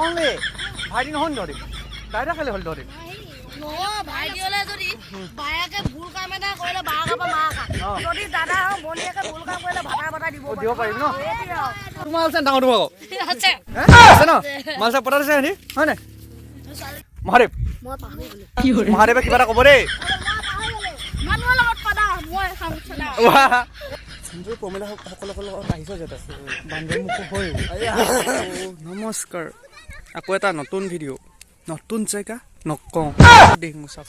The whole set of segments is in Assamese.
অনলি ভাইটি নহয় ধৰি দাদা খালি হ'ল ধৰি ভাইটি হলে যদি বায়াকে ভুল কাম এটা কৰিলে বায়াকৰ পৰা মাৰ খা যদি দাদা ভনীয়েকে ভুল কাম কৰিলে ভাতা ভাতা দিব পাৰিম ন তোমাৰ আছে ডাঙৰ তোমাক আছে আছে ন মালচা পতা আছে হেৰি হয় নাই মহাদেৱ মই পাহৰি গলো মহাদেৱে কিবা এটা ক'ব দেই মানুহৰ লগত পাদা মই খাম ছদা সুন্দৰ প্ৰমিলা সকলৰ লগত আহিছ যাতে বান্ধৰ মুখ হৈ নমস্কাৰ আকৌ এটা নতুন ভিডিঅ' নতুন জেগা নকওঁ দেখ মোৰ চাপ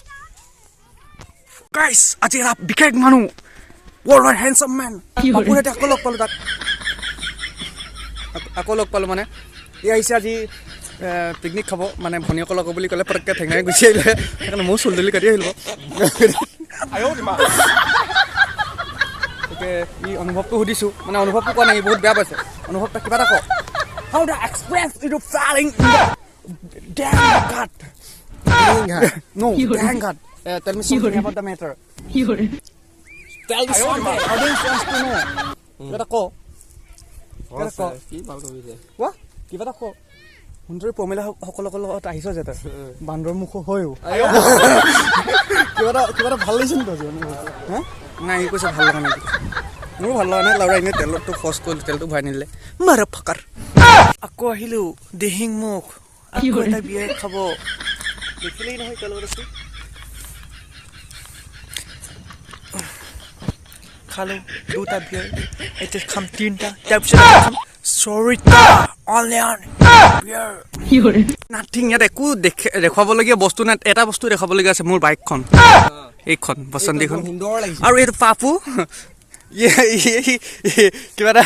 গাইছ আজি এটা বিশেষ মানুহ ৱৰ্ল্ড হেণ্ডছম মেন আপুনি এতিয়া আকৌ লগ পালোঁ তাক আকৌ লগ পালোঁ মানে ই আহিছে আজি পিকনিক খাব মানে ভনীয়েকৰ লগ বুলি ক'লে পটককৈ ঠেঙাই গুচি আহিলে সেইকাৰণে ময়ো চুলি কাটি আহিলোঁ গতিকে ই অনুভৱটো সুধিছোঁ মানে অনুভৱটো কোৱা নাই বহুত বেয়া পাইছে অনুভৱটো কিবা এটা কওক how the express you feeling damn god no damn god tell me something about the matter tell me something audience wants to know কিবা এটা কওক কিবা এটা কওক সুন্দৰী প্ৰমিলা সকলৰ লগত আহিছ যে তই বান্দৰ মুখ হৈও কিবা এটা ভাল লাগিছে নেকি হা নাই ই কৈছে ভাল লগা নাই মোৰো ভাল লগা নাই লাউৰা এনেই তেলতো খৰচ কৰিলোঁ তেলটো ভৰাই নিদিলে মাৰা ফাকাৰ আকৌ আহিলোঁ দিহিং মুখ আকৌ এটা বিয়াৰ খাব দেখিলেই নহয় তেলত আছোঁ খালোঁ দুটা বিয়াৰ এতিয়া খাম তিনিটা তাৰপিছত খাম চৰিতা অনলাইন বিয়াৰ নাথিং ইয়াত একো দেখুৱাবলগীয়া বস্তু নাই এটা বস্তু দেখাবলগীয়া আছে মোৰ বাইকখন এইখন বসন্তীখন আৰু এইটো পাপু কিবা এটা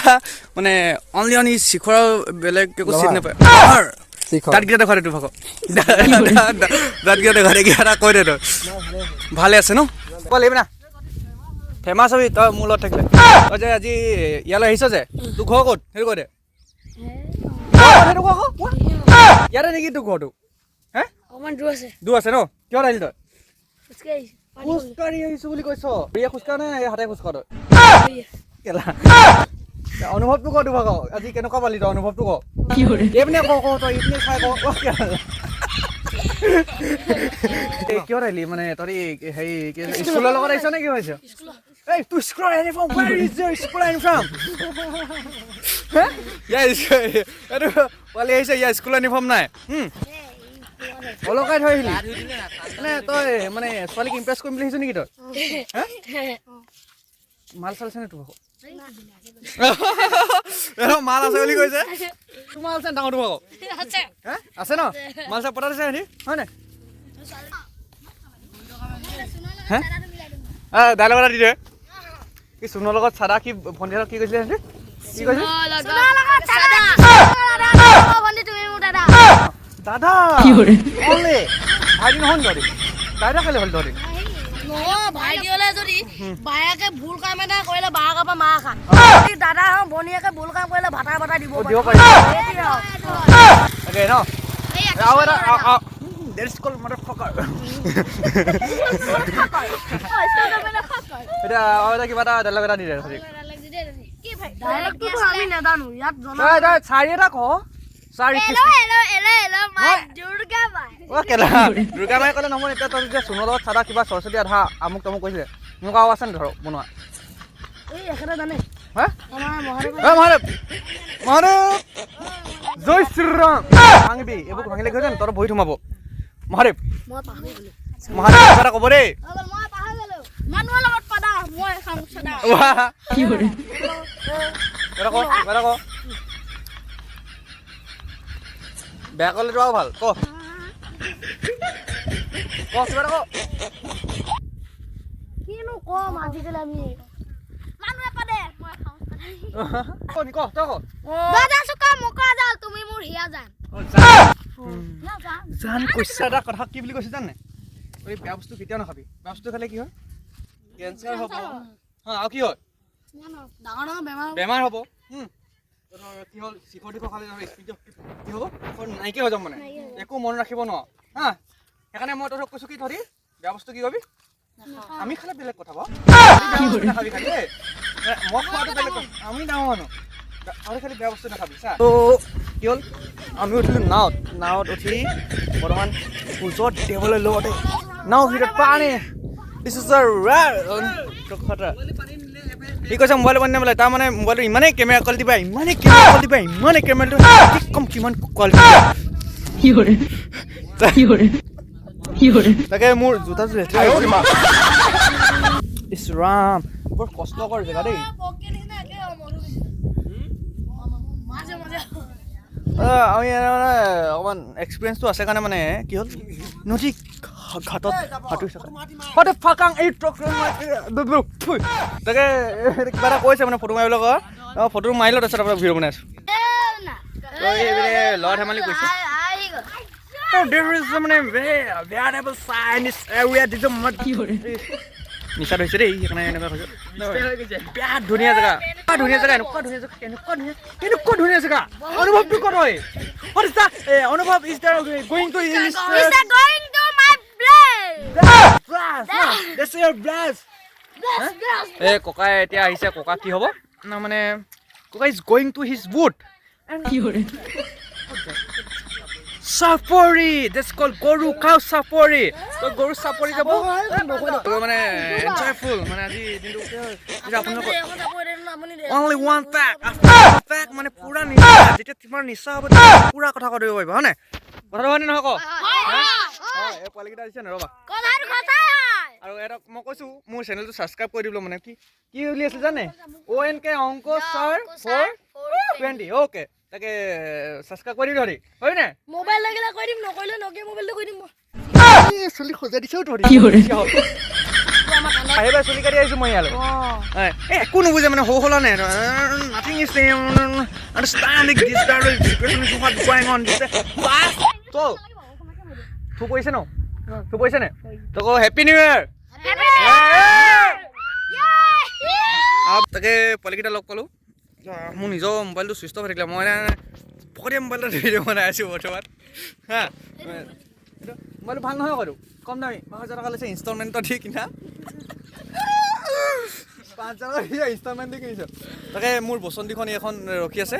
মানে অনলি অন ই শিখৰৰ বেলেগ একো চিনি নাপায় দাঁতকেইটা দেখুৱাই তোৰ ভাগ দাঁতকেইটা দেখুৱাই কিবা এটা কৈ দে তই ভালে আছে ন ক'ব লাগিব না ফেমাছ হবি তই মোৰ লগত থাকিলে তই যে আজি ইয়ালৈ আহিছ যে তোৰ ঘৰ ক'ত সেইটো কৈ দে সেইটো ক আকৌ ইয়াতে নেকি তোৰ ঘৰটো হে অকমান দূৰ আছে ন কিহত আহিলি তই খোজকাঢ়ি খোজকাঢ়ি আহিছো বুলি কৈছ ভৰিয়ে খোজকাঢ় নে হাতে খোজকাঢ় তই কেলা অনুভৱটো ক তোৰ ভাগ আজি কেনেকুৱা পালি তই অনুভৱটো ক এইপিনে ক তই এইপিনে চাই ক কিহত আহিলি মানে তই হেৰি স্কুলৰ লগত আহিছ নে কি হৈছে এই তোৰ স্কুলৰ uniform where is your school uniform এইটো পোৱালি আহিছে ইয়াৰ স্কুলৰ ইউনিফৰ্ম নাই অলকাই থৈ আহিলি মানে তই মানে ছোৱালীক ইমপ্ৰেছ কৰিম বুলি আহিছ নেকি তই মাল চাল আছে নে তোৰ মাল আছে বুলি কৈছে তোৰ মাল আছে ডাঙৰ তোৰ আছে ন মাল চাল পতা আছে হেৰি হয় নাই হে দাইল এটা দি দে কি চুনৰ লগত চাদা কি ভণ্টিহঁতক কি কৈছিলে হেৰি কি কৈছে দাদা অনলি ভাইটি নহয় ধৰি দাদা খালি হ'ল ধৰি ভাইটি হলে যদি বায়াকে ভুল কাম এটা কৰিলে বায়াকৰ পৰা মাৰ খা যদি দাদা ভনীয়েকে ভুল কাম কৰিলে ভাতা ভাতা দিব পাৰিম ন আৰু এটা That's called motherfucker. এটা আৰু কিবা এটা ডায়লগ এটা দি দে কি ভাই ডায়লগটো আমি নাজানো ইয়াত জনা এই চাৰি এটা ক চাৰি হেল্ল মাই দুৰ্গা বাই ও কেলা দুৰ্গা বাই ক'লে নহয় এতিয়া তই যে সুনৰ লগত চাদা কিবা সৰস্বতী আধা আমুক তামুক কৈছিলে মোক আৰু আছে ধৰ বনোৱা এই এখানে জানে হা আমাৰ মহাদেৱ জয় শ্ৰীৰাম ভাঙিবি এইবোৰ ভাঙিলে কি হয় তই বহি থমাব মহাদেৱ মই পাহৰি গলো মহাদেৱ কিবা এটা ক'ব দেই মই পাহৰি গলো মানুহৰ লগত পাদা মই খাম ছদা কি কৰে এটা ক বেয়া ক'লে তো আৰু ভাল ক কিবা এটা ক কিনো কম আজিকালি আমি মানুহে পাদে মই খাম ছদা ক তই ক দাদা চুকা মুকা জাল তুমি মোৰ হিয়া জান জান কৈছা এটা কথা কি বুলি কৈছে জানে এই বেয়া বস্তু কেতিয়াও নাখাবি বেয়া বস্তু খালে কি হয় কেঞ্চাৰ হ'ব আৰু কি হয় ডাঙৰ বেমাৰ হ'ব কি হ'ল শিখৰ দিশৰ খালে স্পীড কি হ'ব নাইকিয়া হৈ যাম মানে একো মন ৰাখিব নোৱাৰ হা সেইকাৰণে মই তহঁতক কৈছোঁ কি ধৰি বেয়া বস্তু কি কৰিবি আমি খালে বেলেগ কথা বাৰু নাখাবি খালি দেই মই খোৱাটো বেলেগ কথা। আমি ডাঙৰ মানুহ আৰু খালি বেয়া বস্তু নাখাবি চা। ত' কি হ'ল আমি উঠিলোঁ নাৱত উঠি বৰ্তমান ওচৰত টেবুলৰ লগতে নাও ভিতৰত পানী দিছ ইজ দ্য ৰেয়াৰ খতৰা সি কৈছে মোবাইল পানী নাপালে তাৰ মানে মোবাইলটো ইমানেই কেমেৰা কোৱালিটি পায় ইমানেই কেমেৰাটো কি ক'ম কিমান কোৱালিটি তাকে মোৰ জোতাযোৰ লেতেৰা ইছ ৰাম বৰ কষ্টকৰ জেগা দেই আমি মানে অকণমান এক্সপিৰিয়েঞ্চটো আছে কাৰণে মানে কি হ'ল নদী ঘাটত সাঁতুৰি থকা তাকে কিবা এটা কৈছে মানে ফটো মাৰিবলৈ কয় ফটো মাৰিলোঁ তাৰপিছত আপোনাৰ ভিডিঅ' বনাই আছোঁ ল'ৰা ধেমালি কৈছে there is মানে বেয়া টাইপৰ চাইনিজ এৰিয়া দিছে নিচা ধৰিছে দেই সেইকাৰণে এনেকুৱা কৈছে বিৰাট ধুনীয়া জেগা এনেকুৱা ধুনীয়া জেগা অনুভৱটো ক'ত হয় অনুভৱ ইজ দ্য গোয়িং টু এই ককাই এতিয়া আহিছে ককা কি হ'ব না মানে ককা is going to his boot Safari, that's called Goru Cow Safari. So Goru Safari যাব মানে enjoyful মানে আজি দিনটো আপোনালোকৰ only one pack মানে পুৰা নিচা যেতিয়া তোমাৰ নিচা হ'ব পুৰা কথা কৈ দিব পাৰিবা হয় নাই কথাটো হয়নে নহয় কওক এই পোৱালিকেইটা দিছে ন ৰ'বা আৰু এটা মই কৈছোঁ মোৰ চেনেলটো ছাবস্ক্ৰাইব কৰি দিবলৈ মানে কি উলিয়াইছে জানে ONK অংক ছাৰ 420 অ'কে তাকে ছাবস্ক্ৰাইব কৰি দিম ধৰি হয় নাই মোবাইল লাগিলে কৈ দিম নকৰিলে নকিয়া মোবাইলটো কৈ দিম চুলি সজাই দিছেও ধৰি আহিবা চুলি কাটি আহিছোঁ মই ইয়ালৈ একো নুবুজে মানে সৌ সলা নাই nothing is understanding this depression is what going on this চল থু পৰিছে ন থু পৰিছে নে তক হেপী নিউ ইয়েৰ তাকে পোৱালিকেইটা লগ পালোঁ মোৰ নিজৰ মোবাইলটো ছুইচ অফ হৈ থাকিলে মই পকৰীয়া মোবাইলটো ভিডিঅ' বনাই আছোঁ বৰ্তমান হা মোবাইলটো ভাল নহয় বাৰু কম দামী 5,000 টকা লৈছে ইনষ্টলমেণ্টত দি কিনা 5,000 টকা দি ইনষ্টলমেণ্ট দি কিনিছোঁ তাকে মোৰ বসন্তীখন এইখন ৰখি আছে